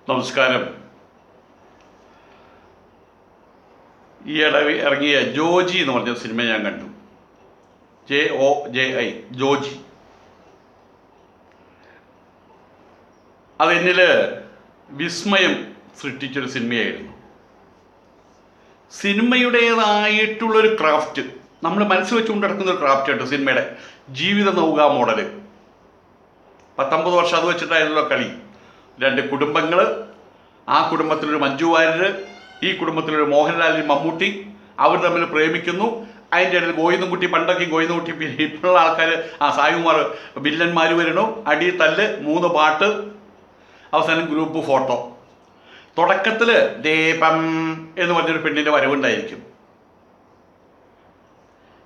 നമസ്കാരം. ഈയിടെ ഇറങ്ങിയ ജോജി എന്ന് പറഞ്ഞ സിനിമ ഞാൻ കണ്ടു. JOJI, ജോജി. അതെന്നിൽ വിസ്മയം സൃഷ്ടിച്ചൊരു സിനിമയായിരുന്നു. സിനിമയുടേതായിട്ടുള്ളൊരു ക്രാഫ്റ്റ്, നമ്മൾ മനസ്സ് വെച്ചുകൊണ്ട് നടക്കുന്ന ഒരു ക്രാഫ്റ്റ് ഉണ്ട് സിനിമയുടെ. ജീവിത നൗക മോഡല് 19 വർഷം അത് വെച്ചിട്ടായിരുന്നല്ലോ കളി. 2 കുടുംബങ്ങൾ, ആ കുടുംബത്തിലൊരു മഞ്ജു വാര്യർ, ഈ കുടുംബത്തിലൊരു മോഹൻലാൽ മമ്മൂട്ടി, അവർ തമ്മിൽ പ്രേമിക്കുന്നു. അതിൻ്റെ ഇടയിൽ ഗോവിന്ദൻകുട്ടി, പണ്ടൊക്കെ ഗോവിന്ദൻകുട്ടി, ഇപ്പോഴുള്ള ആൾക്കാർ സായികുമാർ വില്ലന്മാർ വരണു, അടി തല്ല്, 3 പാട്ട്, അവസാനം ഗ്രൂപ്പ് ഫോട്ടോ. തുടക്കത്തിൽ ദീപം എന്ന് പറഞ്ഞൊരു പെണ്ണിൻ്റെ വരവുണ്ടായിരിക്കും.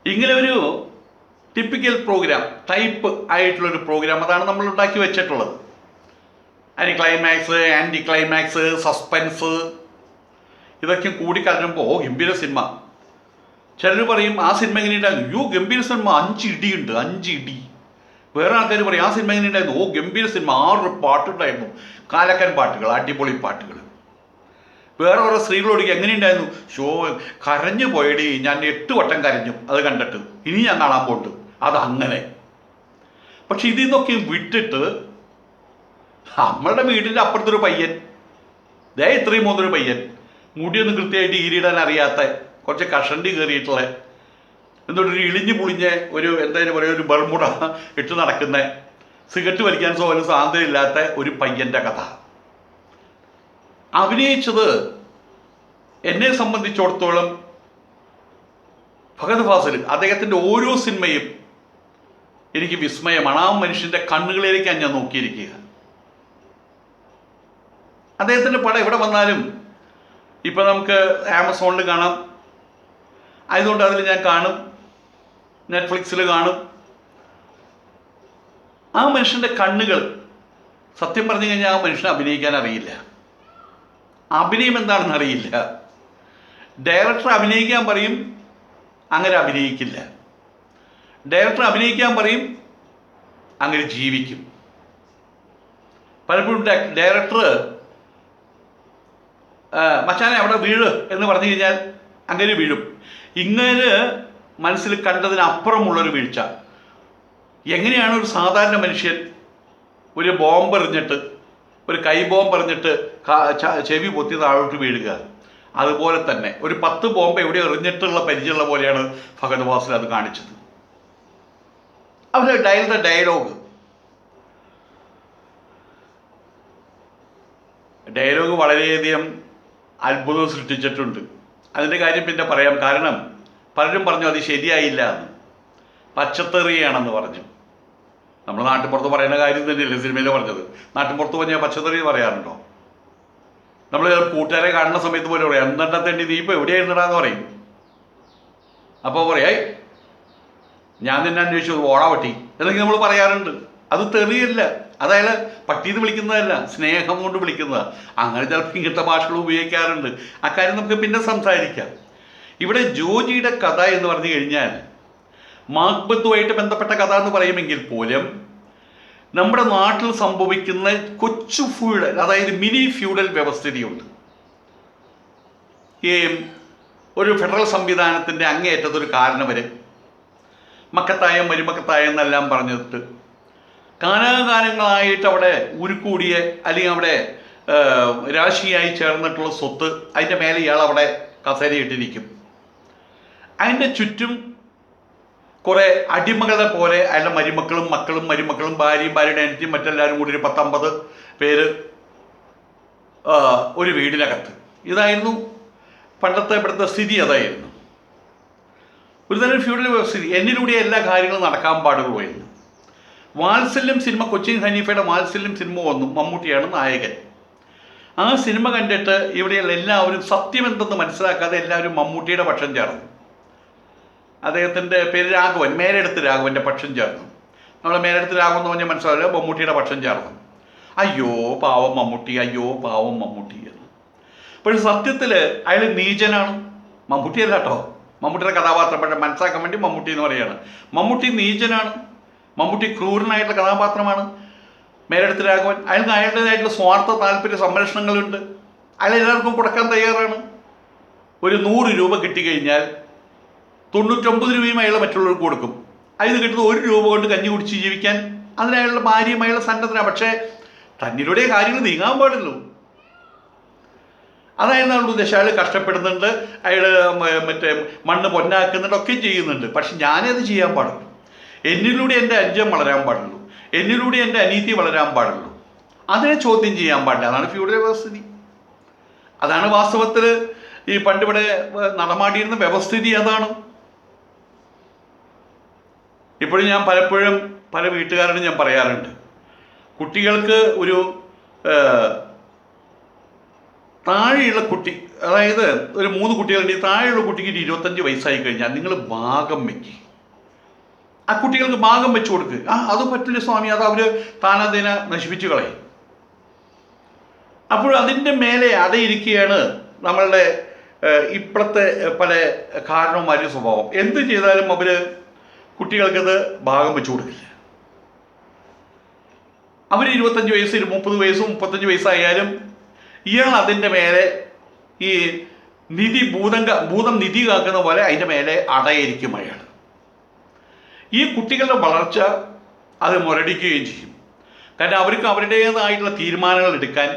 ഇങ്ങനെ ഒരു ടിപ്പിക്കൽ പ്രോഗ്രാം, ടൈപ്പ് ആയിട്ടുള്ളൊരു പ്രോഗ്രാം, അതാണ് നമ്മൾ ഉണ്ടാക്കി വെച്ചിട്ടുള്ളത്. അതിന് ക്ലൈമാക്സ്, ആൻറ്റി ക്ലൈമാക്സ്, സസ്പെൻസ്, ഇതൊക്കെ കൂടിക്കലരുമ്പോൾ ഗംഭീര സിനിമ. ചിലർ പറയും ആ സിനിമ എങ്ങനെയുണ്ടായിരുന്നു, യോ ഗംഭീര സിനിമ, 5 ഇടിയുണ്ട്, 5 ഇടി. വേറെ ആൾക്കാർ പറയും ആ സിനിമ എങ്ങനെയുണ്ടായിരുന്നു, ഓ ഗംഭീര സിനിമ, 6 പാട്ടുണ്ടായിരുന്നു, കാലക്കൻ പാട്ടുകൾ, അടിപൊളി പാട്ടുകൾ. വേറെ കുറേ സ്ത്രീകളോടിക്കുക എങ്ങനെയുണ്ടായിരുന്നു, ഷോ കരഞ്ഞു പോയടി, ഞാൻ 8 വട്ടം കരഞ്ഞു അത് കണ്ടിട്ട്, ഇനി ഞാൻ കാണാൻ പോട്ട്. അതങ്ങനെ. പക്ഷെ ഇതിൽ നിന്നൊക്കെ വിട്ടിട്ട് നമ്മളുടെ വീടിൻ്റെ അപ്പുറത്തൊരു പയ്യൻ, ഇത്രയും പോകുന്നൊരു പയ്യൻ, മുടിയൊന്നും കൃത്യമായിട്ട് ഈരിടാൻ അറിയാത്ത, കുറച്ച് കഷണ്ടി കയറിയിട്ടുള്ള, എന്നിട്ടൊരു ഇളിഞ്ഞു പുളിഞ്ഞ ഒരു എന്തായാലും പറയുക, ഒരു ബർമുട ഇട്ട് നടക്കുന്ന, സിഗരറ്റ് വലിക്കാൻ പോലും സ്വാതന്ത്ര്യമില്ലാത്ത ഒരു പയ്യൻ്റെ കഥ. അഭിനയിച്ചത് എന്നെ സംബന്ധിച്ചിടത്തോളം ഫഹദ് ഫാസിൽ. അദ്ദേഹത്തിൻ്റെ ഓരോ സിനിമയും എനിക്ക് വിസ്മയമാണ്. ആ മനുഷ്യൻ്റെ കണ്ണുകളിലേക്കാണ് ഞാൻ നോക്കിയിരിക്കുക. അദ്ദേഹത്തിൻ്റെ പടം എവിടെ വന്നാലും ഇപ്പം നമുക്ക് ആമസോണിൽ കാണാം, ആയതുകൊണ്ട് അതിൽ ഞാൻ കാണും, നെറ്റ്ഫ്ലിക്സിൽ കാണും. ആ മനുഷ്യൻ്റെ കണ്ണുകൾ, സത്യം പറഞ്ഞു കഴിഞ്ഞാൽ ആ മനുഷ്യനെ അഭിനയിക്കാൻ അറിയില്ല. അഭിനയം എന്താണെന്ന് അറിയില്ല. ഡയറക്ടർ അഭിനയിക്കാൻ പറയും, അങ്ങനെ അഭിനയിക്കില്ല. ഡയറക്ടർ അഭിനയിക്കാൻ പറയും, അങ്ങനെ ജീവിക്കും. പലപ്പോഴും ഡയറക്ടർ മച്ചാനെ അവിടെ വീഴ് എന്ന് പറഞ്ഞു കഴിഞ്ഞാൽ അങ്ങനെ വീഴും. ഇങ്ങനെ മനസ്സിൽ കണ്ടതിനപ്പുറമുള്ളൊരു വീഴ്ച. എങ്ങനെയാണ് ഒരു സാധാരണ മനുഷ്യൻ ഒരു ബോംബെറിഞ്ഞിട്ട്, ഒരു കൈ ബോംബെറിഞ്ഞിട്ട് ചെവി പൊത്തി താഴോട്ട് വീഴുക, അതുപോലെ തന്നെ ഒരു 10 ബോംബ് എവിടെ എറിഞ്ഞിട്ടുള്ള പരിചയമുള്ള പോലെയാണ് ഫഹദ് ഫാസിൽ അത് കാണിച്ചത്. അവർ ഡയലോഗ് വളരെയധികം അത്ഭുതം സൃഷ്ടിച്ചിട്ടുണ്ട്. അതിൻ്റെ കാര്യം പിന്നെ പറയാം. കാരണം പലരും പറഞ്ഞു അത് ശരിയായില്ല എന്ന്, പച്ചത്തെറിയാണെന്ന് പറഞ്ഞു. നമ്മൾ നാട്ടിൻപുറത്ത് പറയുന്ന കാര്യം തന്നെയല്ലേ സിനിമയിൽ പറഞ്ഞത്. നാട്ടിൻപുറത്ത് പറഞ്ഞാൽ പച്ചത്തെറി പറയാറുണ്ടോ? നമ്മൾ കൂട്ടുകാരെ കാണുന്ന സമയത്ത് പോലെ പറയാം, എന്തെണ്ണത്തേണ്ടി നീ ഇപ്പോൾ എവിടെയായിരുന്നടാന്ന് പറയും. അപ്പോൾ പറയായി ഞാൻ നിന്നെ അന്വേഷിച്ചു ഓടാ പട്ടി എന്നൊക്കെ നമ്മൾ പറയാറുണ്ട്. അത് തെറിയല്ല, അതായത് പട്ടീന്ന് വിളിക്കുന്നതല്ല, സ്നേഹം കൊണ്ട് വിളിക്കുന്നതാണ്. അങ്ങനെ ചിലപ്പോൾ ഇങ്ങനത്തെ ഭാഷകൾ ഉപയോഗിക്കാറുണ്ട്. അക്കാര്യം നമുക്ക് പിന്നെ സംസാരിക്കാം. ഇവിടെ ജോജിയുടെ കഥ എന്ന് പറഞ്ഞു കഴിഞ്ഞാൽ മാക്ബത്തുമായിട്ട് ബന്ധപ്പെട്ട കഥ എന്ന് പറയുമെങ്കിൽ പോലും നമ്മുടെ നാട്ടിൽ സംഭവിക്കുന്ന കൊച്ചു ഫ്യൂഡൽ, അതായത് മിനി ഫ്യൂഡൽ വ്യവസ്ഥിതിയുണ്ട്. ഈ ഒരു ഫെഡറൽ സംവിധാനത്തിൻ്റെ അങ്ങേയറ്റത്തൊരു കാലം വരെ മക്കത്തായം മരുമക്കത്തായം എന്നെല്ലാം പറഞ്ഞിട്ട് കാലാകാലങ്ങളായിട്ട് അവിടെ ഉരുക്കൂടിയ, അല്ലെങ്കിൽ അവിടെ രാശിയായി ചേർന്നിട്ടുള്ള സ്വത്ത്, അതിൻ്റെ മേലെ ഇയാൾ അവിടെ കസേരയിട്ടിരിക്കും. അതിൻ്റെ ചുറ്റും കുറേ അടിമകളെ പോലെ അയാളുടെ മരുമക്കളും മക്കളും മരുമക്കളും ഭാര്യയും ഭാര്യയുടെ അനിയത്തിയും മറ്റെല്ലാവരും കൂടി ഒരു 10-50 പേര് ഒരു വീടിനകത്ത്. ഇതായിരുന്നു പണ്ടത്തെ ഇവിടുത്തെ സ്ഥിതി. അതായിരുന്നു ഒരു തരം ഫ്യൂഡൽ വ്യവസ്ഥിതി. എന്നിലൂടെ എല്ലാ കാര്യങ്ങളും നടക്കാൻ പാടുള്ളൂ എന്ന്. വാത്സല്യം സിനിമ, കൊച്ചിൻ ഹനീഫയുടെ വാത്സല്യം സിനിമ വന്നു, മമ്മൂട്ടിയാണ് നായകൻ. ആ സിനിമ കണ്ടിട്ട് ഇവിടെയുള്ള എല്ലാവരും സത്യം എന്തെന്ന് മനസ്സിലാക്കാതെ എല്ലാവരും മമ്മൂട്ടിയുടെ പക്ഷം ചേർന്നു. അദ്ദേഹത്തിൻ്റെ പേര് രാഘവൻ, മേലെടുത്ത് രാഘവൻ്റെ പക്ഷം ചേർന്നു. നമ്മൾ മേലെടുത്ത് രാഘവൻ എന്ന് പറഞ്ഞാൽ മനസ്സിലാവില്ല, മമ്മൂട്ടിയുടെ പക്ഷം ചേർന്നു. അയ്യോ പാവം മമ്മൂട്ടി, അയ്യോ പാവം മമ്മൂട്ടി എന്ന്. പക്ഷെ സത്യത്തിൽ അയാൾ നീചനാണ്. മമ്മൂട്ടിയല്ല കേട്ടോ, മമ്മൂട്ടിയുടെ കഥാപാത്രം പക്ഷേ മനസ്സിലാക്കാൻ വേണ്ടി മമ്മൂട്ടി എന്ന് പറയുകയാണ്. മമ്മൂട്ടി നീചനാണ്, മമ്മൂട്ടി ക്രൂരനായിട്ടുള്ള കഥാപാത്രമാണ്. മേലെടുത്ത് രാഘവൻ. അയാൾക്ക് അയാളുടേതായിട്ടുള്ള സ്വാർത്ഥ താല്പര്യ സംരക്ഷണങ്ങളുണ്ട്. അയാൾ എല്ലാവർക്കും കൊടുക്കാൻ തയ്യാറാണ്. ഒരു 100 രൂപ കിട്ടിക്കഴിഞ്ഞാൽ 99 രൂപയും അയാൾ മറ്റുള്ളവർക്ക് കൊടുക്കും. അതിന് കിട്ടുന്ന 1 രൂപ കൊണ്ട് കഞ്ഞി കുടിച്ച് ജീവിക്കാൻ അതിനയാളുടെ ഭാര്യയും അയാളുടെ സന്നദ്ധനാണ്. പക്ഷേ തന്നിലൂടെ കാര്യങ്ങൾ നീങ്ങാൻ പാടുള്ളൂ. അതായിരുന്നു അവളുടെ ഉദ്ദേശം. അയാൾ കഷ്ടപ്പെടുന്നുണ്ട്, അയാൾ മറ്റേ മണ്ണ് പൊന്നാക്കുന്നുണ്ട്, ഒക്കെ ചെയ്യുന്നുണ്ട്. പക്ഷെ ഞാനത് ചെയ്യാൻ പാടുള്ളൂ. എന്നിലൂടെ എൻ്റെ അനുജൻ വളരാൻ പാടുള്ളൂ, എന്നിലൂടെ എൻ്റെ അനീതി വളരാൻ പാടുള്ളൂ. അതിനെ ചോദ്യം ചെയ്യാൻ പാടില്ല. അതാണ് ഫ്യൂഡൽ വ്യവസ്ഥിതി. അതാണ് വാസ്തവത്തിൽ ഈ പണ്ടിവിടെ നടമാടിയിരുന്ന വ്യവസ്ഥിതി. അതാണ് ഇപ്പോഴും ഞാൻ പലപ്പോഴും പല വീട്ടുകാരോടും ഞാൻ പറയാറുണ്ട്, കുട്ടികൾക്ക് ഒരു താഴെയുള്ള കുട്ടി, അതായത് ഒരു 3 കുട്ടികളുണ്ടെങ്കിൽ താഴെയുള്ള കുട്ടിക്ക് 25 വയസ്സായി കഴിഞ്ഞാൽ നിങ്ങൾ ഭാഗം വയ്ക്കുക. ആ കുട്ടികൾക്ക് ഭാഗം വെച്ച് കൊടുക്കുക. അത് പറ്റില്ല സ്വാമി, അത് അവർ താനതിനെ നശിപ്പിച്ചു കളയും. അപ്പോൾ അതിൻ്റെ മേലെ അടയിരിക്കുകയാണ് നമ്മളുടെ ഇപ്പോഴത്തെ പല കാരണവന്മാരുടെ സ്വഭാവം. എന്ത് ചെയ്താലും അവർ കുട്ടികൾക്കത് ഭാഗം വെച്ചു കൊടുക്കില്ല. അവർ 25 വയസ്സ് 30 വയസ്സും 35 വയസ്സായാലും ഇയാൾ അതിൻ്റെ മേലെ ഈ ഭൂതം നിധി കാക്കുന്ന പോലെ അതിൻ്റെ മേലെ അടയിരിക്കും അയാൾ. ഈ കുട്ടികളുടെ വളർച്ച അത് മുരടിക്കുകയും ചെയ്യും. കാരണം അവർക്ക് അവരുടേതായിട്ടുള്ള തീരുമാനങ്ങൾ എടുക്കാൻ,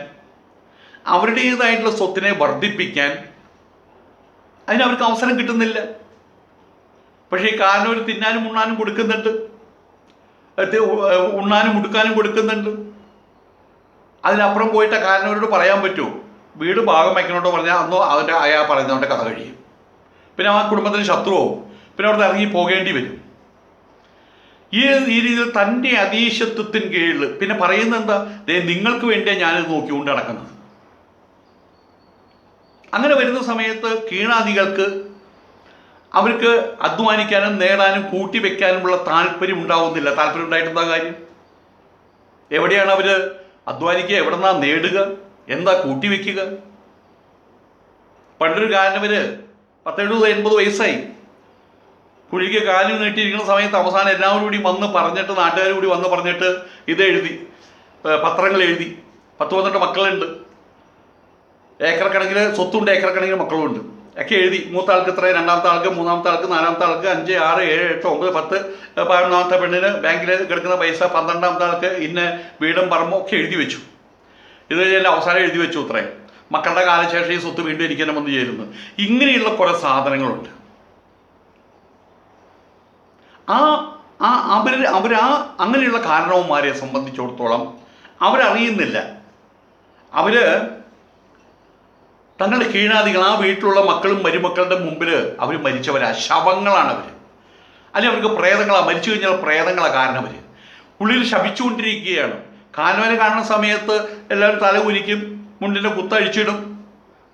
അവരുടേതായിട്ടുള്ള സ്വത്തിനെ വർദ്ധിപ്പിക്കാൻ അതിനവർക്ക് അവസരം കിട്ടുന്നില്ല. പക്ഷേ ഈ കാരണം ഒരു തിന്നാനും ഉണ്ണാനും കൊടുക്കുന്നുണ്ട്, ഉണ്ണാനും ഉടുക്കാനും കൊടുക്കുന്നുണ്ട്. അതിനപ്പുറം പോയിട്ട് കാരണവരോട് പറയാൻ പറ്റുമോ? വീട് ഭാഗം വയ്ക്കണോട്ടോ പറഞ്ഞാൽ അന്നോ അയാൾ പറയുന്നവൻ്റെ കഥ കഴിയും. പിന്നെ ആ കുടുംബത്തിന് ശത്രുവാവും. പിന്നെ അവിടുന്ന് ഇറങ്ങി പോകേണ്ടി വരും. ഈ രീതിയിൽ തൻ്റെ അതീശത്വത്തിന് കീഴിൽ പിന്നെ പറയുന്നത് എന്താ? നിങ്ങൾക്ക് വേണ്ടിയാണ് ഞാനിത് നോക്കിക്കൊണ്ട് നടക്കുന്നത്. അങ്ങനെ വരുന്ന സമയത്ത് കീഴാദികൾക്ക് അവർക്ക് അധ്വാനിക്കാനും നേടാനും കൂട്ടി വെക്കാനുമുള്ള താല്പര്യം ഉണ്ടാവുന്നില്ല. താല്പര്യം ഉണ്ടായിട്ടെന്താ കാര്യം? എവിടെയാണ് അവർ അധ്വാനിക്കുക? എവിടെ നിന്നാ നേടുക? എന്താ കൂട്ടി വെക്കുക? പണ്ടൊരു കാരണവര് 70-80 വയസ്സായി പുള്ളിക്ക് കാലിൽ നീട്ടിയിരിക്കുന്ന സമയത്ത് അവസാനം എല്ലാവരും കൂടി വന്ന് പറഞ്ഞിട്ട്, നാട്ടുകാർ കൂടി വന്ന് പറഞ്ഞിട്ട് ഇതെഴുതി, പത്രങ്ങൾ എഴുതി. 10-12 മക്കളുണ്ട്, ഏക്കർ കണക്കിന് സ്വത്തുണ്ട്, ഏക്കർ കണക്കിന് മക്കളുമുണ്ട്, ഒക്കെ എഴുതി. മൂത്ത ആൾക്ക് ഇത്ര, രണ്ടാമത്തെ ആൾക്ക്, മൂന്നാമത്തെ ആൾക്ക്, നാലാമത്തെ ആൾക്ക് 5, 6, 7, 8, 9, 10, 11ാമത്തെ പെണ്ണിന് ബാങ്കിൽ കിടക്കുന്ന പൈസ, 12ാമത്തെ ആൾക്ക് ഇന്ന വീടും പറമ്പും ഒക്കെ എഴുതി വെച്ചു. ഇത് കഴിഞ്ഞാൽ അവസാനം എഴുതി വെച്ചു ഇത്രയും മക്കളുടെ കാലശേഷം ഈ സ്വത്ത് വീണ്ടും എനിക്ക് തന്നെ വന്ന് ചേരുന്നു. ഇങ്ങനെയുള്ള കുറേ സാധനങ്ങളുണ്ട്. അങ്ങനെയുള്ള കാരണവന്മാരെ സംബന്ധിച്ചിടത്തോളം അവരറിയുന്നില്ല. അവർ തങ്ങളുടെ കീഴാദികൾ, ആ വീട്ടിലുള്ള മക്കളും മരുമക്കളുടെ മുമ്പിൽ അവർ മരിച്ചവരാ, ശവങ്ങളാണ് അവർ. അല്ലെങ്കിൽ അവർക്ക് പ്രേതങ്ങളാണ്, മരിച്ചു കഴിഞ്ഞാൽ പ്രേതങ്ങളാണ്. കാരണം അവർ ഉള്ളിൽ ശപിച്ചുകൊണ്ടിരിക്കുകയാണ്. കാരണവനെ കാണുന്ന സമയത്ത് എല്ലാവരും തല കുനിക്കും, മുണ്ടിൻ്റെ കുത്തഴിച്ചിടും,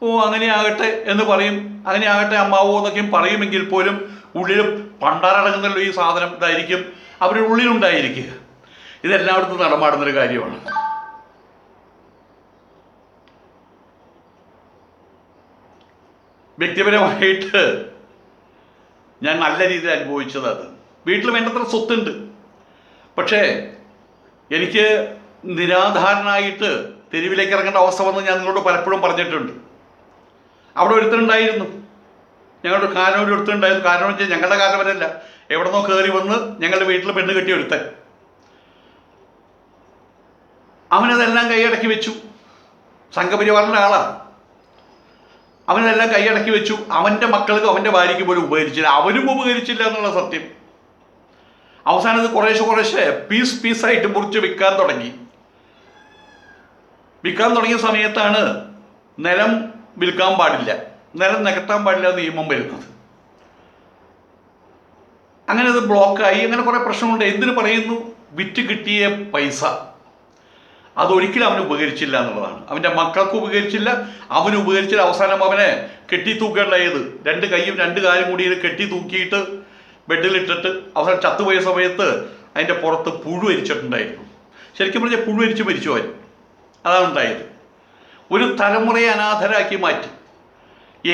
ഓ അങ്ങനെയാകട്ടെ എന്ന് പറയും, അങ്ങനെയാകട്ടെ അമ്മാവോ എന്നൊക്കെയും പറയുമെങ്കിൽ പോലും ഉള്ളിൽ പണ്ടാരടങ്ങുന്നല്ലോ ഈ സാധനം ഇതായിരിക്കും അവരുടെ ഉള്ളിലുണ്ടായിരിക്കുക. ഇതെല്ലായിടത്തും നടമാടുന്നൊരു കാര്യമാണ്. വ്യക്തിപരമായിട്ട് ഞാൻ നല്ല രീതിയിൽ അനുഭവിച്ചത് അത്. വീട്ടിൽ വേണ്ടത്ര സ്വത്തുണ്ട്, പക്ഷേ എനിക്ക് നിരാധാരനായിട്ട് തെരുവിലേക്ക് ഇറങ്ങേണ്ട അവസ്ഥ വന്ന് ഞാൻ നിങ്ങളോട് പലപ്പോഴും പറഞ്ഞിട്ടുണ്ട്. അവിടെ ഒരുത്തനുണ്ടായിരുന്നു, ഞങ്ങളുടെ കാരണം ഒരു ഒരുത്തനുണ്ടായിരുന്നു. കാരണം വെച്ചാൽ ഞങ്ങളുടെ കാരണവരല്ല, എവിടെ നിന്നോ കയറി വന്ന് ഞങ്ങളുടെ വീട്ടിൽ പെണ്ണ് കെട്ടി ഒരുത്തൻ. അവനതെല്ലാം കൈയടക്കി വെച്ചു. സംഘപരിവാറിൻ്റെ ആളാണ്. അവനെല്ലാം കൈയടക്കി വെച്ചു. അവൻ്റെ മക്കൾക്ക്, അവൻ്റെ ഭാര്യയ്ക്ക് പോലും ഉപകരിച്ചില്ല, അവനും ഉപകരിച്ചില്ല എന്നുള്ള സത്യം. അവസാനം ഇത് കുറേശ്ശെ പീസായിട്ട് മുറിച്ച് വിൽക്കാൻ തുടങ്ങിയ സമയത്താണ് നിലം വിൽക്കാൻ പാടില്ല, നിലം നികത്താൻ പാടില്ല നിയമം വരുന്നത്. അങ്ങനെ അത് ബ്ലോക്കായി. അങ്ങനെ കുറേ പ്രശ്നമുണ്ട്. എന്തിനു പറയുന്നു? വിറ്റ് കിട്ടിയ പൈസ അതൊരിക്കലും അവന് ഉപകരിച്ചില്ല എന്നുള്ളതാണ്. അവൻ്റെ മക്കൾക്ക് ഉപകരിച്ചില്ല, അവന് ഉപകരിച്ചില്ല. അവസാനം അവനെ കെട്ടി തൂക്കേണ്ടായത്, 2 കൈയും 2 കാലും കൂടി കെട്ടി തൂക്കിയിട്ട് ബെഡിലിട്ടിട്ട് അവസാനം ചത്തുപോയ സമയത്ത് അതിൻ്റെ പുറത്ത് പുഴു അരിച്ചിട്ടുണ്ടായിരുന്നു. ശരിക്കും പറഞ്ഞാൽ പുഴു അരിച്ച് മരിച്ചു അവൻ. അതാണ് ഉണ്ടായത്. ഒരു തലമുറയെ അനാഥരാക്കി മാറ്റി.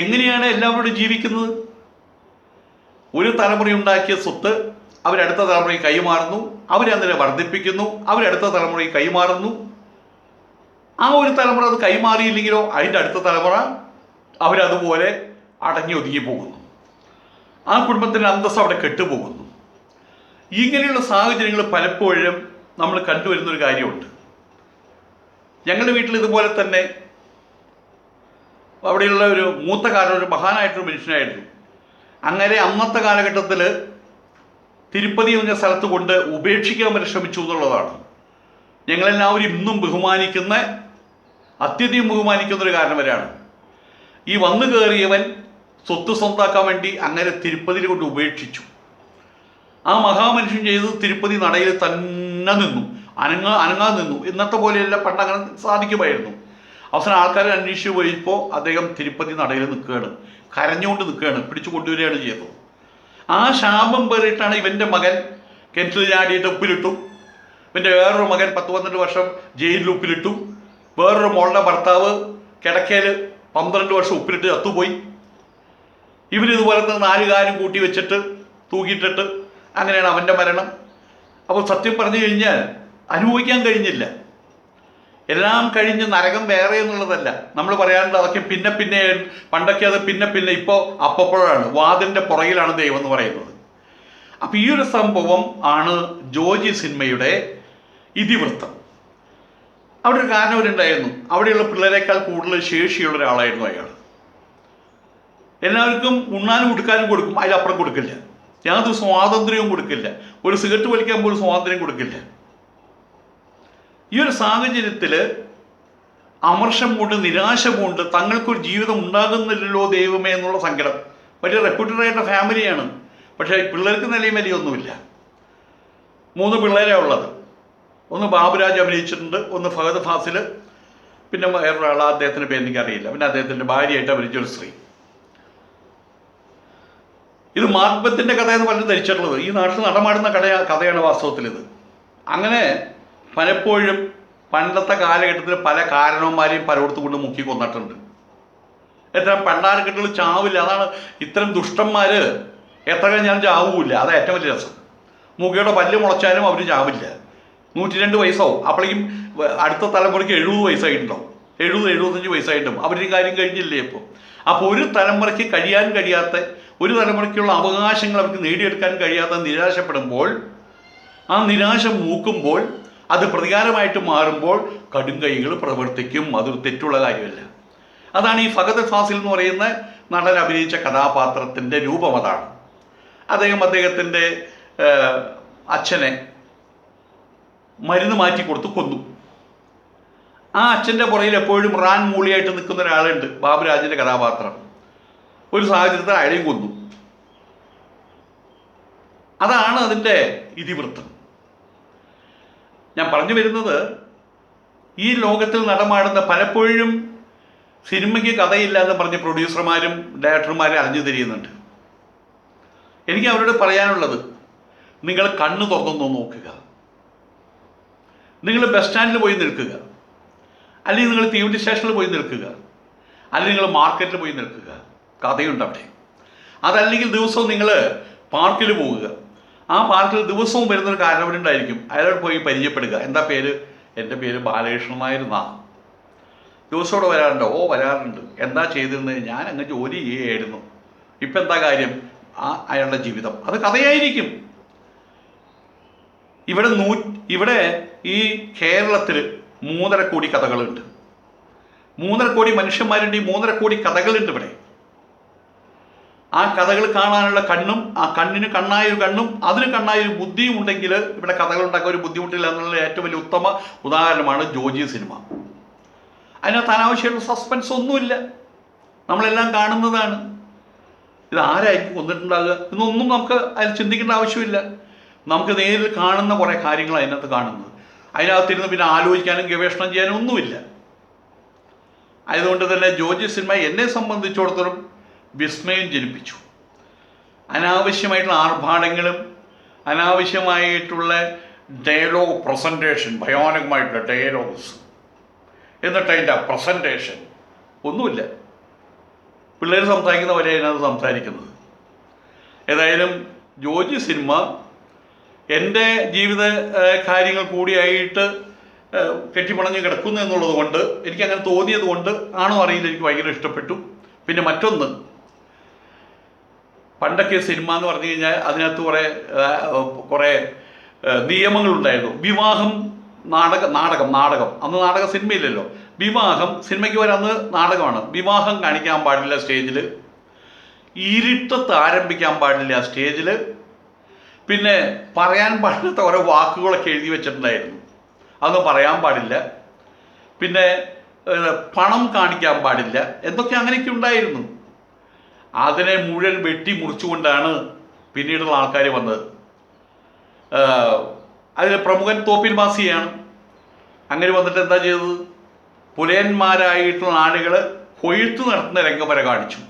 എങ്ങനെയാണ് എല്ലാവരോടും ജീവിക്കുന്നത്? ഒരു തലമുറ ഉണ്ടാക്കിയ സ്വത്ത് അവരടുത്ത തലമുറയ്ക്ക് കൈമാറുന്നു, അവരതിനെ വർദ്ധിപ്പിക്കുന്നു, അവരടുത്ത തലമുറയ്ക്ക് കൈമാറുന്നു. ആ ഒരു തലമുറ അത് കൈമാറിയില്ലെങ്കിലോ അതിൻ്റെ അടുത്ത തലമുറ അവരതുപോലെ അടങ്ങി ഒതുങ്ങി പോകുന്നു. ആ കുടുംബത്തിൻ്റെ അന്തസ്സ് അവിടെ കെട്ടുപോകുന്നു. ഇങ്ങനെയുള്ള സാഹചര്യങ്ങൾ പലപ്പോഴും നമ്മൾ കണ്ടുവരുന്നൊരു കാര്യമുണ്ട്. ഞങ്ങളുടെ വീട്ടിൽ ഇതുപോലെ തന്നെ അവിടെയുള്ള ഒരു മൂത്ത കാലം ഒരു മഹാനായിട്ടൊരു മനുഷ്യനായിരുന്നു. അങ്ങനെ അന്നത്തെ കാലഘട്ടത്തിൽ തിരുപ്പതി എന്ന സ്ഥലത്ത് കൊണ്ട് ഉപേക്ഷിക്കാൻ വരെ ശ്രമിച്ചു എന്നുള്ളതാണ്. ഞങ്ങളെല്ലാവരും ഇന്നും ബഹുമാനിക്കുന്ന, അത്യധികം ബഹുമാനിക്കുന്ന ഒരു കാരണം വരെയാണ്. ഈ വന്നു കയറിയവൻ സ്വത്ത് സ്വന്താക്കാൻ വേണ്ടി അങ്ങനെ തിരുപ്പതിയിൽ കൊണ്ട് ഉപേക്ഷിച്ചു. ആ മഹാമനുഷ്യൻ ചെയ്തത് തിരുപ്പതി നടയിൽ തന്നെ നിന്നു, അനങ്ങാതെ നിന്നു. ഇന്നത്തെ പോലെയല്ല, പണ്ടങ്ങനെ സാധിക്കുമായിരുന്നു. അവസാനം ആൾക്കാരെ അന്വേഷിച്ച് പോയപ്പോൾ അദ്ദേഹം തിരുപ്പതി നടയിൽ നിൽക്കുകയാണ്, കരഞ്ഞുകൊണ്ട് നിൽക്കുകയാണ്, പിടിച്ചു കൊണ്ടുവരികയാണ് ചെയ്തത്. ആ ശാപം പേറിയിട്ടാണ് ഇവൻ്റെ മകൻ കിണറ്റിൽ ചാടിയിട്ട് ഉപ്പിലിട്ടു. ഇവൻ്റെ വേറൊരു മകൻ 10-12 വർഷം ജയിലിൽ ഉപ്പിലിട്ടു. വേറൊരു മോളുടെ ഭർത്താവ് കിടക്കയിൽ 12 വർഷം ഉപ്പിലിട്ട് ചത്തുപോയി. ഇവരിതുപോലെ തന്നെ 4 കാര്യം കൂട്ടി വെച്ചിട്ട് തൂക്കിയിട്ടിട്ട് അങ്ങനെയാണ് അവൻ്റെ മരണം. അപ്പോൾ സത്യം പറഞ്ഞു കഴിഞ്ഞാൽ അനുഭവിക്കാൻ കഴിഞ്ഞില്ല. എല്ലാം കഴിഞ്ഞ് നരകം വേറെ എന്നുള്ളതല്ല നമ്മൾ പറയാറുണ്ട്. അതൊക്കെ പിന്നെ പിന്നെ, പണ്ടൊക്കെ അത് പിന്നെ പിന്നെ, ഇപ്പോൾ അപ്പോഴാണ് വാതിൻ്റെ പുറകിലാണ് ദൈവം എന്ന് പറയുന്നത്. അപ്പം ഈ ഒരു സംഭവം ആണ് ജോജി സിനിമയുടെ ഇതിവൃത്തം. അവിടെ ഒരു കാരണവരുണ്ടായിരുന്നു. അവിടെയുള്ള പിള്ളേരെക്കാൾ കൂടുതൽ ശേഷിയുള്ള ഒരാളായിരുന്നു അയാൾ. എല്ലാവർക്കും ഉണ്ണാനും ഉടുക്കാനും കൊടുക്കും, അതിലപ്പുറം കൊടുക്കില്ല. യാതൊരു സ്വാതന്ത്ര്യവും കൊടുക്കില്ല. ഒരു സിഗരറ്റ് വലിക്കാൻ പോലും സ്വാതന്ത്ര്യം കൊടുക്കില്ല. ഈ ഒരു സാഹചര്യത്തിൽ അമർഷം കൊണ്ട്, നിരാശ കൊണ്ട്, തങ്ങൾക്കൊരു ജീവിതം ഉണ്ടാകുന്നില്ലല്ലോ ദൈവമേ എന്നുള്ള സങ്കടം. വലിയ റെപ്യൂട്ടഡായിട്ടുള്ള ഫാമിലിയാണ്, പക്ഷേ പിള്ളേർക്ക് നിലയും വലിയൊന്നുമില്ല. 3 പിള്ളേരാണ് ഉള്ളത്. ഒന്ന് ബാബുരാജ് അഭിനയിച്ചിട്ടുണ്ട്, ഒന്ന് ഫഹദ് ഫാസിൽ, പിന്നെ വേറൊരാൾ, അദ്ദേഹത്തിൻ്റെ പേര് എനിക്കറിയില്ല. പിന്നെ അദ്ദേഹത്തിൻ്റെ ഭാര്യയായിട്ട് അഭിനയിച്ചൊരു സ്ത്രീ. ഇത് മാക്ബത്തിൻ്റെ കഥയെന്ന് പലരും ധരിച്ചിട്ടുള്ളത്. ഈ നാട്ടിൽ നടമാടുന്ന കഥയാണ് വാസ്തവത്തിൽ ഇത്. അങ്ങനെ പലപ്പോഴും പണ്ടത്തെ കാലഘട്ടത്തിൽ പല കാരണവന്മാരെയും പലയിടത്തും കൊണ്ട് മുക്കി കൊന്നിട്ടുണ്ട്. എത്ര പണ്ടാരക്കെട്ടുകൾ ചാവില്ല. അതാണ് ഇത്തരം ദുഷ്ടന്മാർ എത്ര കഴിഞ്ഞാലും ചാവൂല്ല. അതാണ് ഏറ്റവും വലിയ രസം. മുഖയുടെ പല്ല് മുളച്ചാലും അവർ ചാവില്ല. 102 വയസ്സാവും. അപ്പോഴേക്കും അടുത്ത തലമുറയ്ക്ക് 70 വയസ്സായിട്ടുണ്ടാവും, 70-75 വയസ്സായിട്ടും അവരുടെ കാര്യം കഴിഞ്ഞില്ലേ ഇപ്പോൾ. അപ്പോൾ ഒരു തലമുറയ്ക്ക് കഴിയാൻ കഴിയാത്ത, ഒരു തലമുറയ്ക്കുള്ള അവകാശങ്ങൾ അവർക്ക് നേടിയെടുക്കാൻ കഴിയാത്ത നിരാശപ്പെടുമ്പോൾ, ആ നിരാശ മൂക്കുമ്പോൾ, അത് പ്രതികാരമായിട്ട് മാറുമ്പോൾ കടുംകൈകൾ പ്രവർത്തിക്കും. അതൊരു തെറ്റുള്ള കാര്യമല്ല. അതാണ് ഈ ഫഹദ് ഫാസിൽ എന്ന് പറയുന്ന നടൻ അഭിനയിച്ച കഥാപാത്രത്തിൻ്റെ രൂപം. അതാണ് അദ്ദേഹത്തിൻ്റെ അച്ഛനെ മരുന്ന് മാറ്റി കൊടുത്ത് കൊന്നു. ആ അച്ഛൻ്റെ പുറയിൽ എപ്പോഴും റാൻ മൂളിയായിട്ട് നിൽക്കുന്ന ഒരാളുണ്ട്, ബാബുരാജിൻ്റെ കഥാപാത്രം. ഒരു സാഹചര്യത്തിൽ അയാളെയും കൊന്നു. അതാണ് അതിൻ്റെ ഇതിവൃത്തം. ഞാൻ പറഞ്ഞു വരുന്നത്, ഈ ലോകത്തിൽ നടമാടുന്ന പലപ്പോഴും സിനിമയ്ക്ക് കഥയില്ല എന്ന് പറഞ്ഞ് പ്രൊഡ്യൂസർമാരും ഡയറക്ടർമാരും അറിഞ്ഞു തിരിയുന്നുണ്ട്. എനിക്ക് അവരോട് പറയാനുള്ളത്, നിങ്ങൾ കണ്ണ് തുറന്നൊന്ന് നോക്കുക. നിങ്ങൾ ബസ് സ്റ്റാൻഡിൽ പോയി നിൽക്കുക, അല്ലെങ്കിൽ നിങ്ങൾ തീവണ്ടി സ്റ്റേഷനിൽ പോയി നിൽക്കുക, അല്ലെങ്കിൽ നിങ്ങൾ മാർക്കറ്റിൽ പോയി നിൽക്കുക. കഥയുണ്ട് അവിടെ. അതല്ലെങ്കിൽ ദിവസവും നിങ്ങൾ പാർക്കിൽ പോകുക. ആ പാർക്കിൽ ദിവസവും വരുന്നൊരു കാരണവരുണ്ടായിരിക്കും. അയാളോട് പോയി പരിചയപ്പെടുക. എന്താ പേര്? എൻ്റെ പേര് ബാലകൃഷ്ണൻ നായരെന്നാ. ദിവസവും ഇവിടെ വരാറുണ്ടോ? ഓ വരാറുണ്ട്. എന്താ ചെയ്തിരുന്നത്? ഞാൻ അങ്ങ് ജോലി ചെയ്യായിരുന്നു. ഇപ്പം എന്താ കാര്യം? അയാളുടെ ജീവിതം അത് കഥയായിരിക്കും. ഇവിടെ ഈ കേരളത്തിൽ 3.5 കോടി കഥകളുണ്ട്. 3.5 കോടി മനുഷ്യന്മാരുണ്ട്. ഈ 3.5 കോടി കഥകളുണ്ട് ഇവിടെ. ആ കഥകൾ കാണാനുള്ള കണ്ണും, ആ കണ്ണിന് കണ്ണായൊരു കണ്ണും, അതിന് കണ്ണായൊരു ബുദ്ധിയും ഉണ്ടെങ്കിൽ ഇവിടെ കഥകൾ ഉണ്ടാക്കാൻ ഒരു ബുദ്ധിമുട്ടില്ല എന്നുള്ള ഏറ്റവും വലിയ ഉത്തമ ഉദാഹരണമാണ് ജോജി സിനിമ. അതിനകത്ത് അനാവശ്യമായിട്ടുള്ള സസ്പെൻസ് ഒന്നുമില്ല. നമ്മളെല്ലാം കാണുന്നതാണ്. ഇത് ആരായിരിക്കും കൊന്നിട്ടുണ്ടാകുക എന്നൊന്നും നമുക്ക് അതിൽ ചിന്തിക്കേണ്ട ആവശ്യമില്ല. നമുക്ക് നേരിൽ കാണുന്ന കുറേ കാര്യങ്ങൾ അതിനകത്ത് കാണുന്നത്. അതിനകത്തിരുന്ന് പിന്നെ ആലോചിക്കാനും ഗവേഷണം ചെയ്യാനും ഒന്നുമില്ല. ആയതുകൊണ്ട് തന്നെ ജോജി സിനിമ എന്നെ സംബന്ധിച്ചിടത്തോളം വിസ്മയം ജനിപ്പിച്ചു. അനാവശ്യമായിട്ടുള്ള ആർഭാടങ്ങളും അനാവശ്യമായിട്ടുള്ള ഡയലോഗ് പ്രസൻറ്റേഷൻ, ഭയാനകമായിട്ടുള്ള ഡയലോഗ്സ്, എന്നിട്ട് അതിൻ്റെ പ്രസൻറ്റേഷൻ ഒന്നുമില്ല. പിള്ളേർ സംസാരിക്കുന്ന പോലെ അതിനകത്ത് സംസാരിക്കുന്നത്. ഏതായാലും ജോജി സിനിമ എൻ്റെ ജീവിത കാര്യങ്ങൾ കൂടിയായിട്ട് കെട്ടിപ്പണഞ്ഞ് കിടക്കുന്നു എന്നുള്ളത് കൊണ്ട് എനിക്ക് അങ്ങനെ തോന്നിയത് കൊണ്ട് ആണോ അറിയില്ല, എനിക്ക് ഭയങ്കര ഇഷ്ടപ്പെട്ടു. പിന്നെ മറ്റൊന്ന്, പണ്ടൊക്കെ സിനിമ എന്ന് പറഞ്ഞു കഴിഞ്ഞാൽ അതിനകത്ത് കുറേ നിയമങ്ങളുണ്ടായിരുന്നു. വിവാഹം, നാടകം അന്ന് നാടക സിനിമയില്ലല്ലോ. വിവാഹം സിനിമയ്ക്ക് വരെ അന്ന് നാടകമാണ്. വിവാഹം കാണിക്കാൻ പാടില്ല സ്റ്റേജിൽ, ഇരുട്ടത്ത് ആരംഭിക്കാൻ പാടില്ല സ്റ്റേജിൽ, പിന്നെ പറയാൻ പാടില്ലാത്ത ഓരോ വാക്കുകളൊക്കെ എഴുതി വെച്ചിട്ടുണ്ടായിരുന്നു, അതൊന്നും പറയാൻ പാടില്ല. പിന്നെ പണം കാണിക്കാൻ പാടില്ല, എന്തൊക്കെ അങ്ങനെയൊക്കെ ഉണ്ടായിരുന്നു. അതിനെ മുഴുവൻ വെട്ടി മുറിച്ചുകൊണ്ടാണ് പിന്നീടുള്ള ആൾക്കാർ വന്നത്. അതിൽ പ്രമുഖൻ തോപ്പിൽ മാസിയാണ്. അങ്ങനെ വന്നിട്ട് എന്താ ചെയ്തത്? പുലയന്മാരായിട്ടുള്ള ആളുകൾ കൊയ്ത്ത് നടത്തുന്ന രംഗം വരെ കാണിച്ചു,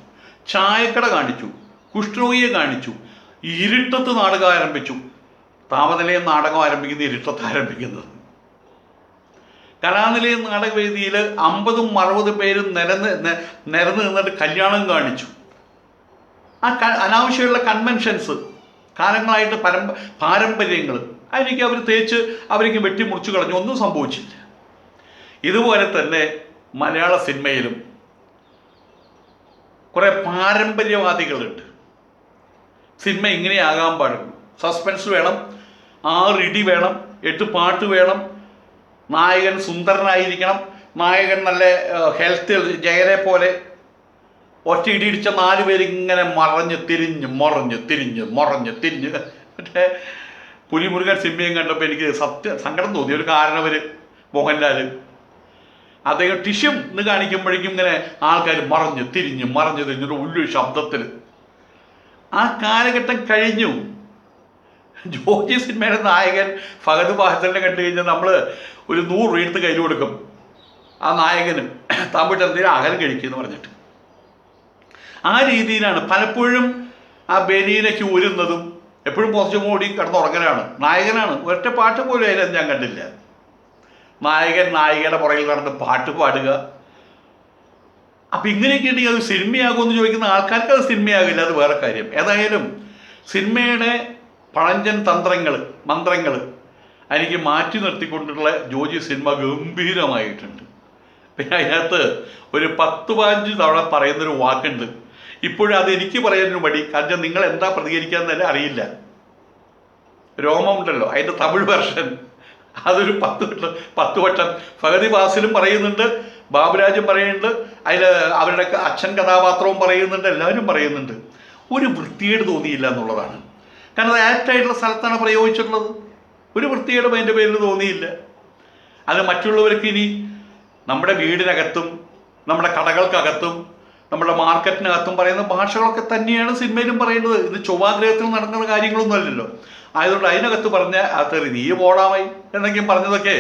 ചായക്കട കാണിച്ചു, കുഷ്ഠരോഗിയെ കാണിച്ചു, ഇരുട്ടത്ത് നാടകം ആരംഭിച്ചു. താപനിലയം നാടകം ആരംഭിക്കുന്ന ഇരുട്ടത്ത് ആരംഭിക്കുന്നത്. കലാനിലയം നാടകവേദിയിൽ 50-60 പേരും നിരന്ന് നിന്നിട്ട് കല്യാണം കാണിച്ചു. ആ അനാവശ്യമുള്ള കൺവെൻഷൻസ്, കാലങ്ങളായിട്ട് പാരമ്പര്യങ്ങൾ, അതിലേക്ക് അവർ തേച്ച് അവർക്ക് വെട്ടിമുറിച്ച് കളഞ്ഞു, ഒന്നും സംഭവിച്ചില്ല. ഇതുപോലെ തന്നെ മലയാള സിനിമയിലും കുറേ പാരമ്പര്യവാദികളുണ്ട്. സിനിമ ഇങ്ങനെയാകാൻ പാടുള്ളൂ, സസ്പെൻസ് വേണം, 6 ഇടി വേണം, 8 പാട്ട് വേണം, നായകൻ സുന്ദരനായിരിക്കണം, നായകൻ നല്ല ഹെൽത്ത്, ജയനെ പോലെ ഒറ്റ ഇടിയിടിച്ച 4 പേര് ഇങ്ങനെ മറഞ്ഞ് തിരിഞ്ഞ് മറ്റേ പുലിമുരുകൻ സിനിമയും കണ്ടപ്പോൾ എനിക്ക് സങ്കടം തോന്നി. ഒരു കാരണവർ മോഹൻലാൽ, അദ്ദേഹം ടിഷ്യം എന്ന് കാണിക്കുമ്പോഴേക്കും ഇങ്ങനെ ആൾക്കാർ മറഞ്ഞ് തിരിഞ്ഞൊരു ഉള്ളു ശബ്ദത്തിൽ. ആ കാലഘട്ടം കഴിഞ്ഞു. ജോജി സിനിമയുടെ നായകൻ ഫഹദ് ഫാസിലിനെ കണ്ടു കഴിഞ്ഞാൽ നമ്മൾ ഒരു 100 രൂപ എടുത്ത് കയ്യിൽ കൊടുക്കും ആ നായകന്, താമ്പോട്ട് എന്തെങ്കിലും ആഹാരം കഴിക്കുമെന്ന് പറഞ്ഞിട്ട്. ആ രീതിയിലാണ് പലപ്പോഴും ആ ബനീനയ്ക്ക് ഊരുന്നതും. എപ്പോഴും കുറച്ചും കൂടി കിടന്നുറങ്ങലാണ്. നായകനാണ്, ഒറ്റ പാട്ട് പോലും അതിൽ ഞാൻ കണ്ടില്ല. നായകൻ നായികയുടെ പുറകിൽ നടന്ന് പാട്ട് പാടുക. അപ്പം ഇങ്ങനെയൊക്കെ ഉണ്ടെങ്കിൽ അത് സിനിമയാകുമെന്ന് ചോദിക്കുന്ന ആൾക്കാർക്ക് അത് സിനിമയാകില്ല, അത് വേറെ കാര്യം. ഏതായാലും സിനിമയുടെ പഴഞ്ചൻ മന്ത്രങ്ങൾ എനിക്ക് മാറ്റി നിർത്തിക്കൊണ്ടുള്ള ജോജി സിനിമ ഗംഭീരമായിട്ടുണ്ട്. പിന്നെ അതിനകത്ത് ഒരു 10-15 തവണ പറയുന്നൊരു വാക്കുണ്ട്. ഇപ്പോഴും അത് എനിക്ക് പറയാനൊരു മടി, കാരണം നിങ്ങൾ എന്താ പ്രതികരിക്കാന്ന് തന്നെ അറിയില്ല. രോമമുണ്ടല്ലോ, അതിൻ്റെ തമിഴ് വെർഷൻ അതൊരു 10 വട്ടം ഫഹദ് ഫാസിലും പറയുന്നുണ്ട്, ബാബുരാജും പറയുന്നുണ്ട്, അതിൽ അവരുടെ അച്ഛൻ കഥാപാത്രവും പറയുന്നുണ്ട്, എല്ലാവരും പറയുന്നുണ്ട്. ഒരു വൃത്തികേട് തോന്നിയില്ല എന്നുള്ളതാണ്. കാരണം അത് ആപ്റ്റായിട്ടുള്ള സ്ഥലത്താണ് പ്രയോഗിച്ചിട്ടുള്ളത്. ഒരു വൃത്തികേടും അതിൻ്റെ പേരിൽ തോന്നിയില്ല. അത് മറ്റുള്ളവർക്ക് ഇനി നമ്മുടെ വീടിനകത്തും നമ്മുടെ കടകൾക്കകത്തും നമ്മുടെ മാർക്കറ്റിനകത്തും പറയുന്ന ഭാഷകളൊക്കെ തന്നെയാണ് സിനിമയിലും പറയുന്നത്. ഇത് ചൊവ്വാഗ്രഹത്തിൽ നടക്കുന്ന കാര്യങ്ങളൊന്നും അല്ലല്ലോ. ആയതുകൊണ്ട് അതിനകത്ത് പറഞ്ഞ അത്തറി നീ ഓടാമായി എന്നൊക്കെയും പറഞ്ഞതൊക്കെ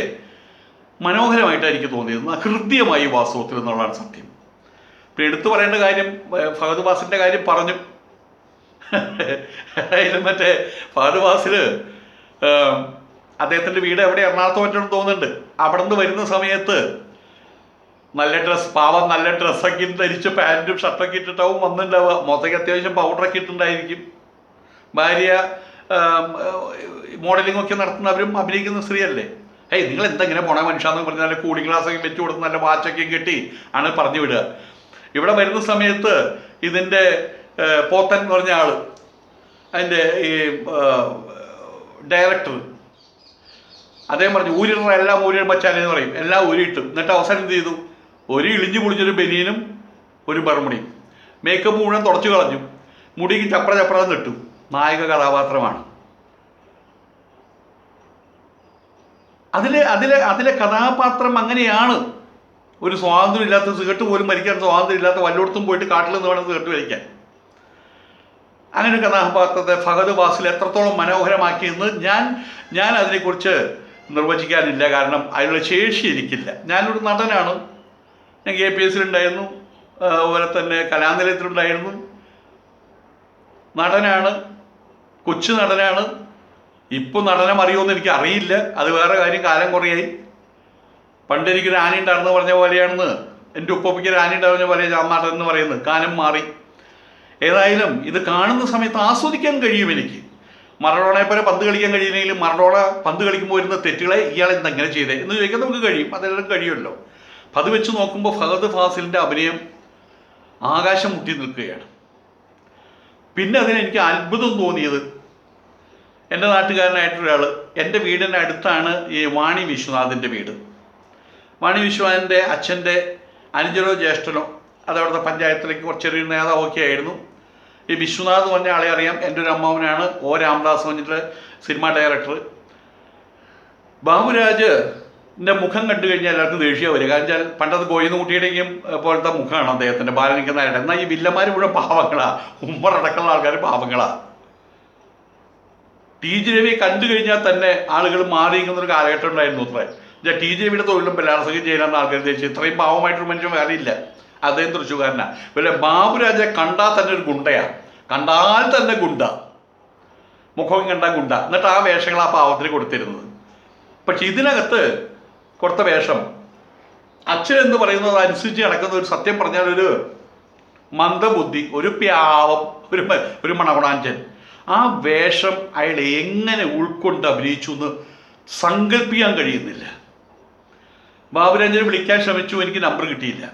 മനോഹരമായിട്ടാണ് എനിക്ക് തോന്നിയത്, ഹൃദ്യമായി വാസ്തവത്തിൽ എന്നുള്ളതാണ് സത്യം. ഇപ്പം എടുത്തു പറയേണ്ട കാര്യം, ഫഹദ് ഫാസിലിൻ്റെ കാര്യം പറഞ്ഞു. അതിലും മറ്റേ ഫഹദ് ഫാസിൽ അദ്ദേഹത്തിൻ്റെ വീട് എവിടെ, എറണാകുളത്ത് പറ്റുമെന്ന് തോന്നുന്നുണ്ട്. അവിടെ നിന്ന് വരുന്ന സമയത്ത് നല്ല ഡ്രസ്സൊക്കെ ധരിച്ച് പാൻറ്റും ഷർട്ടൊക്കെ ഇട്ടിട്ടാവും വന്നിട്ടുണ്ടാവുക. മുഖത്തേക്ക് അത്യാവശ്യം പൗഡറൊക്കെ ഇട്ടുണ്ടായിരിക്കും. ഭാര്യ മോഡലിംഗ് ഒക്കെ നടത്തുന്നവരും അഭിനയിക്കുന്ന സ്ത്രീയല്ലേ. നിങ്ങൾ എന്തെങ്ങനെ പോണ മനുഷ്യാന്ന് പറഞ്ഞ് നല്ല കൂളിംഗ് ഗ്ലാസ്സൊക്കെ വെച്ച് കൊടുത്ത് നല്ല വാച്ചൊക്കെ കെട്ടി ആണ് പറഞ്ഞു വിടുക. ഇവിടെ വരുന്ന സമയത്ത് ഇതിൻ്റെ പോത്തൻ എന്ന് പറഞ്ഞ ആൾ, അതിൻ്റെ ഈ ഡയറക്ടർ, അദ്ദേഹം പറഞ്ഞു ഊരിട എല്ലാം ഊരിടും വച്ചാലെന്ന് പറയും. എല്ലാം ഊരിയിട്ടു. എന്നിട്ട് അവസാനം എന്ത് ചെയ്തു? ഒരു ഇളിഞ്ഞു പൊളിച്ചൊരു ബനിയനും ഒരു ബർമുടിയും, മേക്കപ്പ് മുഴുവൻ തുടച്ചു കളഞ്ഞു, മുടിക്ക് ചപ്ര നിട്ടു. നായക കഥാപാത്രമാണ്. അതിലെ കഥാപാത്രം അങ്ങനെയാണ്. ഒരു സ്വാതന്ത്ര്യമില്ലാത്ത, സിഗരറ്റ് പോലും വലിക്കാൻ സ്വാതന്ത്ര്യമില്ലാത്ത, വല്ലയിടത്തും പോയിട്ട് കാട്ടിൽ നിന്ന് വേണം സിഗരറ്റ് വലിക്കാൻ. അങ്ങനെ ഒരു കഥാപാത്രത്തെ ഫഹദ് ഫാസിൽ എത്രത്തോളം മനോഹരമാക്കിയെന്ന് ഞാൻ അതിനെക്കുറിച്ച് നിർവചിക്കാനില്ല. കാരണം അതിനുള്ള ശേഷി എനിക്കില്ല. ഞാനൊരു നടനാണ്. ഞാൻ KPSസിലുണ്ടായിരുന്നു, അതുപോലെ തന്നെ കലാനിലയത്തിലുണ്ടായിരുന്നു. നടനാണ്, കൊച്ചു നടനാണ്. ഇപ്പോൾ നടനം അറിയുമെന്ന് എനിക്ക് അറിയില്ല, അത് വേറെ കാര്യം. കാലം കുറയായി. പണ്ട് എനിക്കൊരു ആന ഉണ്ടായിരുന്നു പറഞ്ഞ പോലെയാണെന്ന്, എൻ്റെ ഉപ്പയ്ക്കൊരു ആന ഉണ്ടായിരുന്ന പോലെ ഞാൻ നടൻ എന്ന് പറയുന്നത്. കാലം മാറി. ഏതായാലും ഇത് കാണുന്ന സമയത്ത് ആസ്വദിക്കാൻ കഴിയും എനിക്ക്. മറഡോണയെ പോലെ പന്ത് കളിക്കാൻ കഴിയുന്നെങ്കിലും മറഡോണ പന്ത് കളിക്കുമ്പോൾ വരുന്ന തെറ്റുകളെ ഇയാൾ എന്തെങ്ങനെ ചെയ്തേ എന്ന് ചോദിക്കാൻ നമുക്ക് കഴിയും, അതെല്ലാം കഴിയുമല്ലോ. അപ്പം അത് വെച്ച് നോക്കുമ്പോൾ ഫഹദ് ഫാസിലിൻ്റെ അഭിനയം ആകാശം മുട്ടി നിൽക്കുകയാണ്. പിന്നെ അതിനെനിക്ക് അത്ഭുതം തോന്നിയത്, എൻ്റെ നാട്ടുകാരനായിട്ടൊരാൾ, എൻ്റെ വീടിൻ്റെ അടുത്താണ് ഈ വാണി വിശ്വനാഥിൻ്റെ വീട്. വാണി വിശ്വനാഥിൻ്റെ അച്ഛൻ്റെ അനുജനോ ജ്യേഷ്ഠനോ അതവിടുത്തെ പഞ്ചായത്തിലേക്ക് കുറച്ചൊരു നേതാവൊക്കെ ആയിരുന്നു. ഈ വിശ്വനാഥ് എന്ന് പറഞ്ഞ ആളെ അറിയാം, എൻ്റെ ഒരു അമ്മാവനാണ്. ഒ രാമദാസ് പറഞ്ഞിട്ട് സിനിമാ ഡയറക്ടർ. ബാബുരാജിൻ്റെ മുഖം കണ്ടു കഴിഞ്ഞാൽ എല്ലാവർക്കും ദേഷ്യം വരിക. കാരണം വെച്ചാൽ പണ്ടത് കോയിന്നുകുട്ടിയുടെയും പോലത്തെ മുഖമാണ് അദ്ദേഹത്തിൻ്റെ, ബാലനിക്കുന്നതായിട്ട്. എന്നാൽ ഈ വില്ലന്മാർ മുഴുവൻ പാവങ്ങളാണ്, ഉമ്മറടക്കമുള്ള ആൾക്കാർ പാവങ്ങളാണ്. ടി ജി രവിയെ കണ്ടു കഴിഞ്ഞാൽ തന്നെ ആളുകൾ മാറിയിരിക്കുന്നൊരു കാലഘട്ടം ഉണ്ടായിരുന്നു അത്രേ. ടി ജി രവിയുടെ തൊഴിലും ബലാത്സംഗം ചെയ്യാനാണ് ആൾക്കാർ ധരിച്ചത്. ഇത്രയും പാവമായിട്ടൊരു മനുഷ്യൻ വേറെ ഇല്ല. അദ്ദേഹം തൃശ്ശൂർക്കാരനാണ്. പിന്നെ ബാബുരാജെ കണ്ടാൽ തന്നെ ഒരു ഗുണ്ടയാണ്, കണ്ടാൽ തന്നെ ഗുണ്ട, മുഖം കണ്ടാൽ ഗുണ്ട. എന്നിട്ട് ആ വേഷങ്ങൾ ആ പാവത്തിന് കൊടുത്തിരുന്നത്. പക്ഷെ ഇതിനകത്ത് കൊടുത്ത വേഷം അച്ഛൻ എന്ന് പറയുന്നത് അനുസരിച്ച് നടക്കുന്ന ഒരു, സത്യം പറഞ്ഞാൽ ഒരു മന്ദബുദ്ധി, ഒരു പ്യാവം, ഒരു മണകുണാഞ്ചൻ. ആ വേഷം അയാൾ എങ്ങനെ ഉൾക്കൊണ്ട് അഭിനയിച്ചു എന്ന് സങ്കല്പിക്കാൻ കഴിയുന്നില്ല. ബാബുരാജനെ വിളിക്കാൻ ശ്രമിച്ചു, എനിക്ക് നമ്പർ കിട്ടിയില്ല.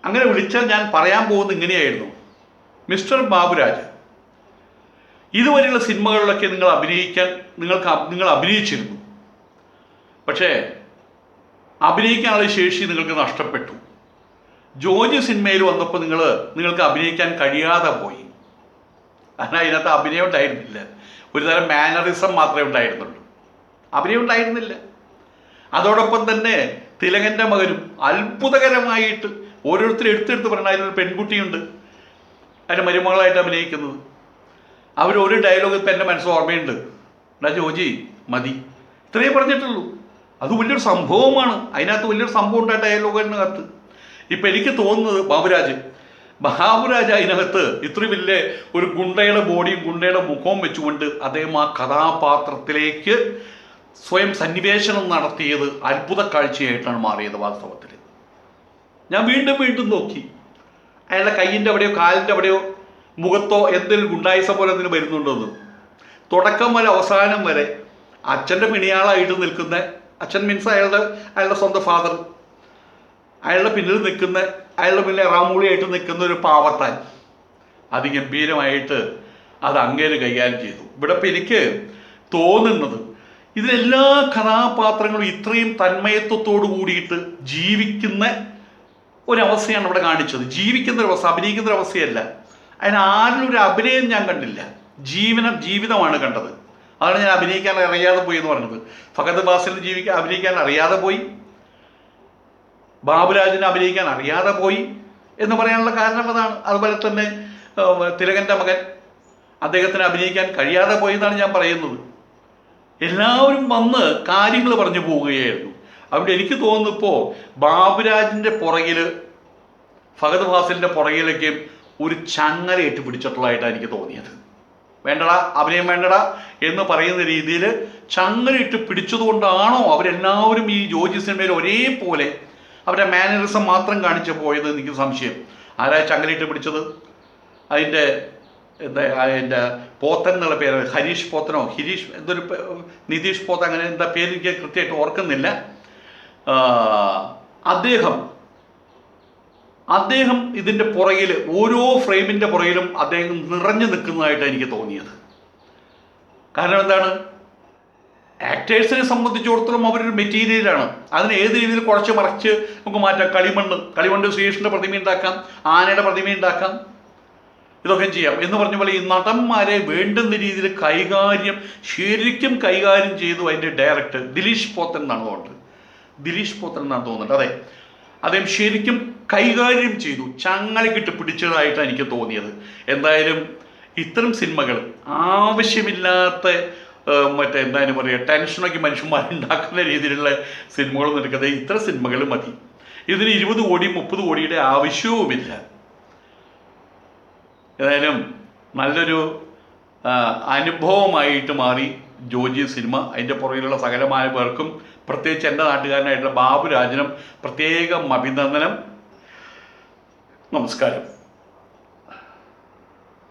അങ്ങനെ വിളിച്ചാൽ ഞാൻ പറയാൻ പോകുന്നത് ഇങ്ങനെയായിരുന്നു: മിസ്റ്റർ ബാബുരാജ്, ഇതുവരെയുള്ള സിനിമകളിലൊക്കെ നിങ്ങൾ അഭിനയിച്ചിരുന്നു. പക്ഷേ അഭിനയിക്കാനുള്ള ശേഷി നിങ്ങൾക്ക് നഷ്ടപ്പെട്ടു. ജോജി സിനിമയിൽ വന്നപ്പോൾ നിങ്ങൾക്ക് അഭിനയിക്കാൻ കഴിയാതെ പോയി. കാരണം അതിനകത്ത് അഭിനയം ഉണ്ടായിരുന്നില്ല, ഒരു തരം മാനറിസം മാത്രമേ ഉണ്ടായിരുന്നുള്ളൂ, അഭിനയം ഉണ്ടായിരുന്നില്ല. അതോടൊപ്പം തന്നെ തിലകൻ്റെ മകനും അത്ഭുതകരമായിട്ട് ഓരോരുത്തരും എടുത്തെടുത്ത് പറഞ്ഞാൽ അതിലൊരു പെൺകുട്ടിയുണ്ട് അതിൻ്റെ മരുമകളായിട്ട് അഭിനയിക്കുന്നത്. അവരൊരു ഡയലോഗ് ഇപ്പം എൻ്റെ മനസ്സിൽ ഓർമ്മയുണ്ട്: എടാ ജോജി മതി, ഇത്രയേ പറഞ്ഞിട്ടുള്ളൂ. അത് വലിയൊരു സംഭവമാണ്, അതിനകത്ത് വലിയൊരു സംഭവം ഉണ്ട് ആ ഡയലോഗിനകത്ത്. ഇപ്പം എനിക്ക് തോന്നുന്നത് ബാബുരാജ് അതിനകത്ത് ഇത്ര വലിയ ഒരു ഗുണ്ടയുടെ ബോഡിയും ഗുണ്ടയുടെ മുഖവും വെച്ചുകൊണ്ട് അദ്ദേഹം ആ കഥാപാത്രത്തിലേക്ക് സ്വയം സന്നിവേശനം നടത്തിയത് അത്ഭുത കാഴ്ചയായിട്ടാണ് മാറിയത്. വാസ്തവത്തിൽ ഞാൻ വീണ്ടും നോക്കി, അയാളുടെ കയ്യിൻ്റെ അവിടെയോ കാലിൻ്റെ അവിടെയോ മുഖത്തോ എന്തെങ്കിലും ഗുണ്ടായിസം പോലെ അതിന് വരുന്നുണ്ടെന്ന്. തുടക്കം വരെ അവസാനം വരെ അച്ഛൻ്റെ പിണിയാളായിട്ട് നിൽക്കുന്ന, അച്ഛൻ മീൻസ് അയാളുടെ സ്വന്തം ഫാദർ, അയാളുടെ പിന്നിൽ നിൽക്കുന്ന, അയാളുടെ പിന്നിൽ റാമൂളിയായിട്ട് നിൽക്കുന്ന ഒരു പാവത്താൻ അതിഗംഭീരമായിട്ട് അത് അങ്ങേര് കൈകാര്യം ചെയ്തു. ഇവിടെ ഇപ്പം എനിക്ക് തോന്നുന്നത് ഇതിലെല്ലാ കഥാപാത്രങ്ങളും ഇത്രയും തന്മയത്വത്തോടു കൂടിയിട്ട് ജീവിക്കുന്ന ഒരവസ്ഥയാണ് ഇവിടെ കാണിച്ചത്. ജീവിക്കുന്ന ഒരവസ്ഥ, അഭിനയിക്കുന്ന ഒരവസ്ഥയല്ല. അതിനാരിലും ഒരു അഭിനയം ഞാൻ കണ്ടില്ല, ജീവിതമാണ് കണ്ടത്. അതാണ് ഞാൻ അഭിനയിക്കാൻ അറിയാതെ പോയി എന്ന് പറഞ്ഞത്. ഫഹദ് ഫാസിലിന് അഭിനയിക്കാൻ അറിയാതെ പോയി, ബാബുരാജിനെ അഭിനയിക്കാൻ അറിയാതെ പോയി എന്ന് പറയാനുള്ള കാരണം അതാണ്. അതുപോലെ തന്നെ തിലകൻ്റെ മകൻ, അദ്ദേഹത്തിന് അഭിനയിക്കാൻ കഴിയാതെ പോയി എന്നാണ് ഞാൻ പറയുന്നത്. എല്ലാവരും വന്ന് കാര്യങ്ങൾ പറഞ്ഞു പോവുകയായിരുന്നു. അവിടെ എനിക്ക് തോന്നുന്നു ഇപ്പോൾ ബാബുരാജിൻ്റെ പുറകിൽ, ഫഹദ് ഫാസിലിൻ്റെ പുറകിലേക്ക് ഒരു ചങ്ങലയിട്ട് പിടിച്ചിട്ടുള്ളതായിട്ടാണ് എനിക്ക് തോന്നിയത്. വേണ്ടടാ, അഭിനയം വേണ്ടടാ എന്ന് പറയുന്ന രീതിയിൽ ചങ്ങലയിട്ട് പിടിച്ചതുകൊണ്ടാണോ അവരെല്ലാവരും ഈ ജോജി സിനിമയിൽ ഒരേപോലെ അവരുടെ മാനറിസം മാത്രം കാണിച്ചു പോയത് എനിക്ക് സംശയം. ആരാ ചങ്ങലയിട്ട് പിടിച്ചത്? അതിൻ്റെ പോത്തൻ എന്നുള്ള പേര്, ഹരീഷ് പോത്തനോ എന്തൊരു നിതീഷ് പോത്തൻ, അങ്ങനെ എന്താ പേര് എനിക്ക് കൃത്യമായിട്ട് ഓർക്കുന്നില്ല. അദ്ദേഹം ഇതിൻ്റെ പുറകിൽ, ഓരോ ഫ്രെയിമിൻ്റെ പുറകിലും അദ്ദേഹം നിറഞ്ഞു നിൽക്കുന്നതായിട്ടാണ് എനിക്ക് തോന്നിയത്. കാരണം എന്താണ്? ആക്ടേഴ്സിനെ സംബന്ധിച്ചിടത്തോളം അവരൊരു മെറ്റീരിയലാണ്. അതിന് ഏത് രീതിയിൽ കുറച്ച് മറച്ച് നമുക്ക് മാറ്റാം. കളിമണ്ണ് ശ്രീകൃഷ്ണൻ്റെ പ്രതിമ ഉണ്ടാക്കാം, ആനയുടെ പ്രതിമ ഉണ്ടാക്കാം, ഇതൊക്കെ ചെയ്യാം എന്ന് പറഞ്ഞ പോലെ ഈ നടന്മാരെ വേണ്ടുന്ന രീതിയിൽ ശരിക്കും കൈകാര്യം ചെയ്തു അതിൻ്റെ ഡയറക്ടർ ദിലീഷ് പോത്തൻ എന്നാണ് തോന്നുന്നത്. അതെ, അദ്ദേഹം ശരിക്കും കൈകാര്യം ചെയ്തു, ചങ്ങലക്കിട്ട് പിടിച്ചതായിട്ടാണ് എനിക്ക് തോന്നിയത്. എന്തായാലും ഇത്തരം സിനിമകൾ ആവശ്യമില്ലാത്ത എന്തായാലും പറയുക, ടെൻഷനൊക്കെ മനുഷ്യന്മാരുണ്ടാക്കുന്ന രീതിയിലുള്ള സിനിമകളൊന്നും എടുക്കാതെ ഇത്തരം സിനിമകൾ മതി. ഇതിന് 20 കോടി 30 കോടിയുടെ ആവശ്യവുമില്ല. ഏതായാലും നല്ലൊരു അനുഭവമായിട്ട് മാറി ജോജി സിനിമ. അതിൻ്റെ പുറകിലുള്ള സകലമായ പേർക്കും, പ്രത്യേകിച്ച് എൻ്റെ നാട്ടുകാരനായിട്ടുള്ള ബാബുരാജിനും പ്രത്യേകം അഭിനന്ദനം. നമസ്കാരം.